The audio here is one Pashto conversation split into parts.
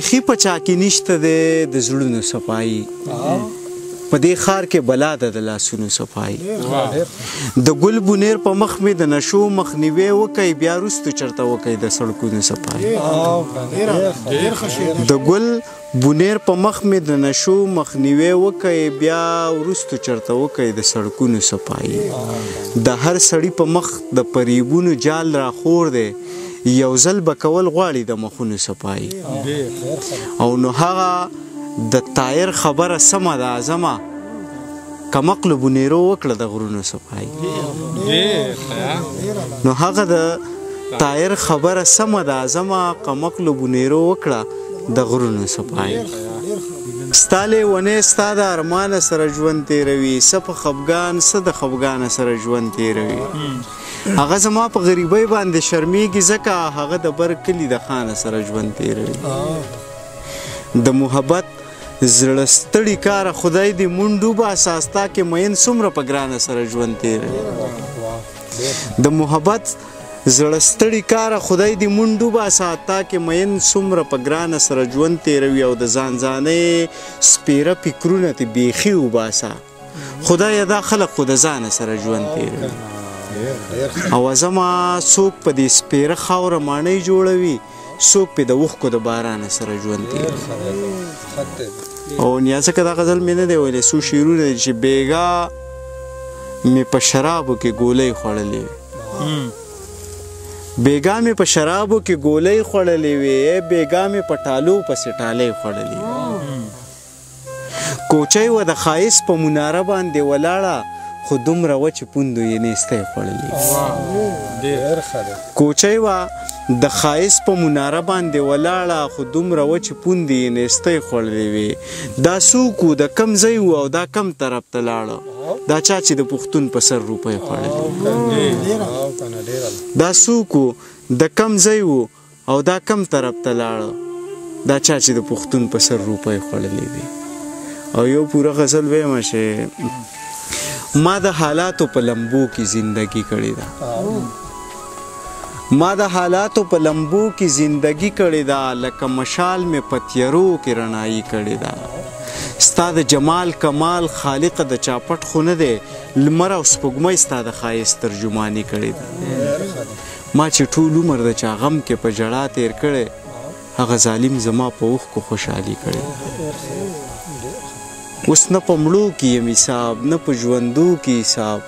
بیخي په چا کې نشته دی د زړونو صفایي په دې ښار کې بلا ده د لاسونو صفایي د ګل بونیر په مخ مې د نشو مخنیوی وکئ بیا وروستو چرته وکئ د سړکونو صفایي د ګل بونیر په مخ مې د نشو مخنیوی وکئ بیا وروستو چرته وکئ د سړکونو صفایي د هر سړي په مخ د پریبونو جال راخور دی یو ځل به کول غواړي د مخونو صفایي او نو هغه د تایر خبره سمه ده اعظمه کمقلو بونیرو وکړه د غرونو صفایي نو هغه د تایر خبره سمه ده اعظمه کمقلو بونیرو وکړه د غرونو صفایي ستا لیونی ستا د ارمانه سره ژوند تیروي څه په خفګان څه د خفګانه سره ژوند تیروي هغه زما په غریبۍ باندې شرمیږي ځکه هغه د بر کلي د خانه سره ژوند تیروي د محبت زړه ستړي کاره خدای دې مونږ ډوباسه ستا کې مین څومره په ګرانه سره ژوند تیروي د محبت زړه ستړي کاره خدای دې مونږ ډوباسه تا کې مین څومره په ګرانه سره ژوند تیروي او د ځان ځانۍ سپېره فکرونه تې بیخي وباسه خدایه دا خلک خو د ځانه سره ژوند تیروي او زما څوک په دې سپېره خاوره ماڼۍ جوړوي څوک پې د اوښکو د بارانه سره ژوند تیروي او نیازه که دا غزل مې نه دی ویلی څو شعرونه دي چې بېګا مې په شرابو کې ګولۍ خوړلې وې بېګا مې په شرابو کې ګولۍ خوړلې وې بېګا مې په ټالو پسې ټالۍ خوړلې وې کوچۍ وه د ښایست په مناره باندې ولاړه خو دومره وچې پوندو یې نیستی خوړلې کوچۍ وه د ښایست په مناره باندې ولاړه خو دومره وچې پوندې یې نیستی خوړلې وې دا څوک و د کم ځای و او دا کم طرف ته لاړه دا چا چې د پښتون په سر روپۍ خوړلې دا څوک و د کم ځای و او دا کم طرف ته لاړه دا چا چې د پښتون په سر روپۍ خوړلې وې او یو پوره غزل ویمه چې ما د حالاتو په لمبو کې زندگی کړې ده ما د حالاتو په لمبو کې زندگی کړې ده لکه مشال مې په تیارو کې رڼایي کړې ده ستا د جمال کمال خالقه د چاپټ خو نه دی لمر او سپوږمۍ ستا د ښایست ترجماني کړې ده ما چې ټول عمر د چا غم کې په ژړا تیر کړی هغه ظالم زما په اوښکو خوشحالي کړې اوس نه په مړو کې یم حساب نه په ژوندو کې حساب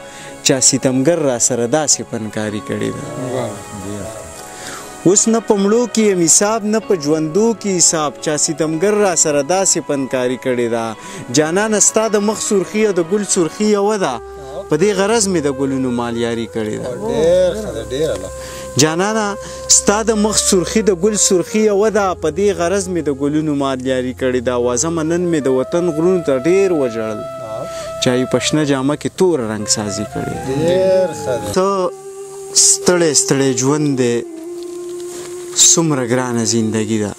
چا ستمګر را سره داسې فنکاري کړې ده اوس نه په مړو کې یم حساب نه په ژوندو کې حساب چا ستمګر را سره داسې فنکاري کړې ده جانانه ستا د مخ سرخي او د ګل سرخي یوه ده په دې غرض مې د ګلونو مالیاري کړې ده جانانه ستا د مخ سرخي د ګل سرخي یوه ده په دې غرض مې د ګلونو مالیاري کړې ده وازمه نن مې د وطن غرونو ته ډېر وژړل چا یې په شنه جامه کې تور رنګ سازي کړې ته ستړی ستړی ژوند دی څومره ګرانه زندګي ده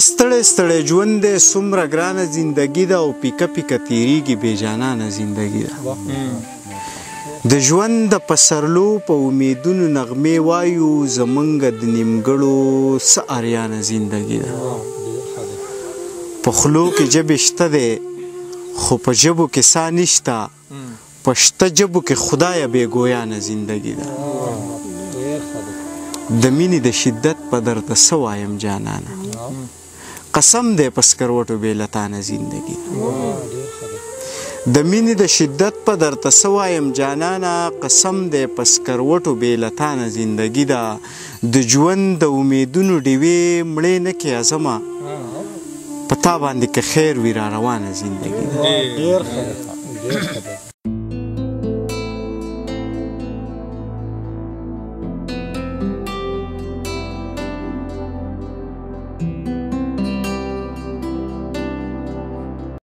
ستړی ستړی ژوند دی څومره ګرانه زندګي ده او پیکه پیکه تیریږي بېجانانه زندګي ده د ژوند د پسرلو په امیدونو نغمې وایو زمونږ د نیمګړو څه اریانه زندګي ده په خولو کې ژبې شته دی خو په ژبو کې سا نشته په شته ژبو کې خدایه بېګویانه زندګي ده د مینې د شدت په درته څه وایم جانانه قسم دی په سکروټو بېلتانه زندګي ده د مینې د شدت په درته څه وایم جانانه قسم دی په سکروټو بېلتانه زندګي ده د ژوند د امیدونو ډیوې مړې نه کې اعظمه په تا باندې که خیر وي را روانه زندګي ده